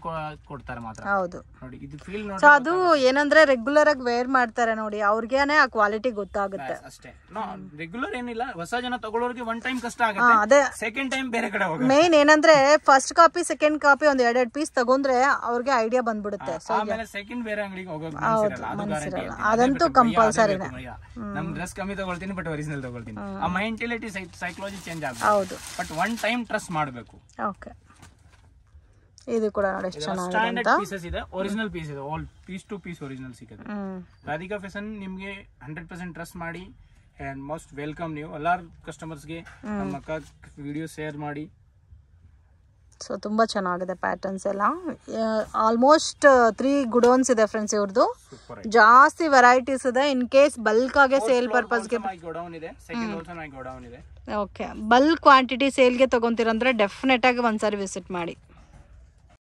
ಕೊಡ್ತಾರೆ ಮಾತ್ರ. ಹೌದು ನೋಡಿ ಇದು ಫೀಲ್ ನೋಡಿ. ಅದು ಏನಂದ್ರೆ ರೆಗ್ಯುಲರ್ ಆಗಿ ವೇರ್ ಮಾಡ್ತಾರೆ ನೋಡಿ, ಅವ್ರಿಗೇನೆ ಆ ಕ್ವಾಲಿಟಿ ಗೊತ್ತಾಗುತ್ತೆ ಅಷ್ಟೇ. ರೆಗ್ಯುಲರ್ ಏನಿಲ್ಲ, ಹೊಸ ಜನ ತಗೊಳ್ಳೋರಿಗೆ ಒನ್ ಟೈಮ್ ಕಷ್ಟ ಆಗುತ್ತೆ. ಅದೇ ಸೆಕೆಂಡ್ ಟೈಮ್ ಬೇರೆ ಕಡೆ ಹೋಗುತ್ತೆ. ಮೇನ್ ಏನಂದ್ರೆ ಫಸ್ಟ್ ಕಾಪಿ ಸೆಕೆಂಡ್ ಕಾಪಿ ಒಂದ್ 2 ಪೀಸ್ ತಗೊಂಡ್ರೆ ಅವ್ರಿಗೆ ಐಡಿಯಾ ಬಂದ್ಬಿಡುತ್ತೆ. ಆಮೇಲೆ ಸೆಕೆಂಡ್ ಬೇರೆ ಅಂಗಡಿಗೆ ಹೋಗೋದು ಅದಂತೂ ಕಂಪಲ್ಸರಿ. ನಮ್ ಡ್ರೆಸ್ ಕಮ್ಮಿ ತಗೊಳ್ತೀನಿ, ಬಟ್ ಒರಿಜಿನಲ್ ತಗೊಳ್ತೀನಿ. ಆ ಮೆಂಟಾಲಿಟಿ ಸೈಕಾಲಜಿ ಚೇಂಜ್ ಆಗುತ್ತೆ. ಹೌದು, ಬಟ್ ಒನ್ ಟೈಮ್ ಟ್ರಸ್ಟ್ ಮಾಡಬೇಕು. ಓಕೆ. ಇದು ಕೂಡ ನೋಡಿ ಎಷ್ಟು ಚೆನ್ನಾಗಿದೆ. ಸ್ಟ್ಯಾಂಡರ್ಡ್ ಪೀಸಸ್ ಇದೆ, ಒರಿಜಿನಲ್ ಪೀಸ್ ಇದೆ. All piece to piece original ಸಿಗುತ್ತೆ. ರಾಧಿಕಾ ಫ್ಯಾಷನ್ ನಿಮ್ಗೆ 100% ಟ್ರಸ್ಟ್ ಮಾಡಿ ಅಂಡ್ ಮೋಸ್ಟ್ ವೆಲ್ಕಮ್. ನೀವು ಎಲ್ಲಾರ್ ಕಸ್ಟಮರ್ಸ್ಗೆ ನಮ್ಮ ಅಕ್ಕ ವಿಡಿಯೋ ಶೇರ್ ಮಾಡಿ. ಸೊ ತುಂಬಾ ಚೆನ್ನಾಗಿದೆ ಪ್ಯಾಟರ್ನ್ಸ್ ಎಲ್ಲ. ಆಲ್ಮೋಸ್ಟ್ 3 ಗುಡೌನ್ಸ್ ಇದೆ ಫ್ರೆಂಡ್ಸ್ ಇವ್ರದ್ದು. ಜಾಸ್ತಿ ವೆರೈಟೀಸ್ ಇದೆ. ಇನ್ ಕೇಸ್ ಬಲ್ಕ್ ಆಗಿ ಸೇಲ್ ಪರ್ಪಸ್ಗೆ ಗೋಡೌನ್ ಇದೆ. ಸೆಕೆಂಡ್ ಆಲ್ಸೋ ಮೈ ಗೋಡೌನ್ ಇದೆ. ಓಕೆ. ಬಲ್ಕ್ ಕ್ವಾಂಟಿಟಿ ಸೇಲ್ಗೆ ತಗೊಂತೀರಂದ್ರೆ ಡೆಫಿನೆಟ್ ಆಗಿ ಒಂದ್ಸಾರಿ ವಿಸಿಟ್ ಮಾಡಿ.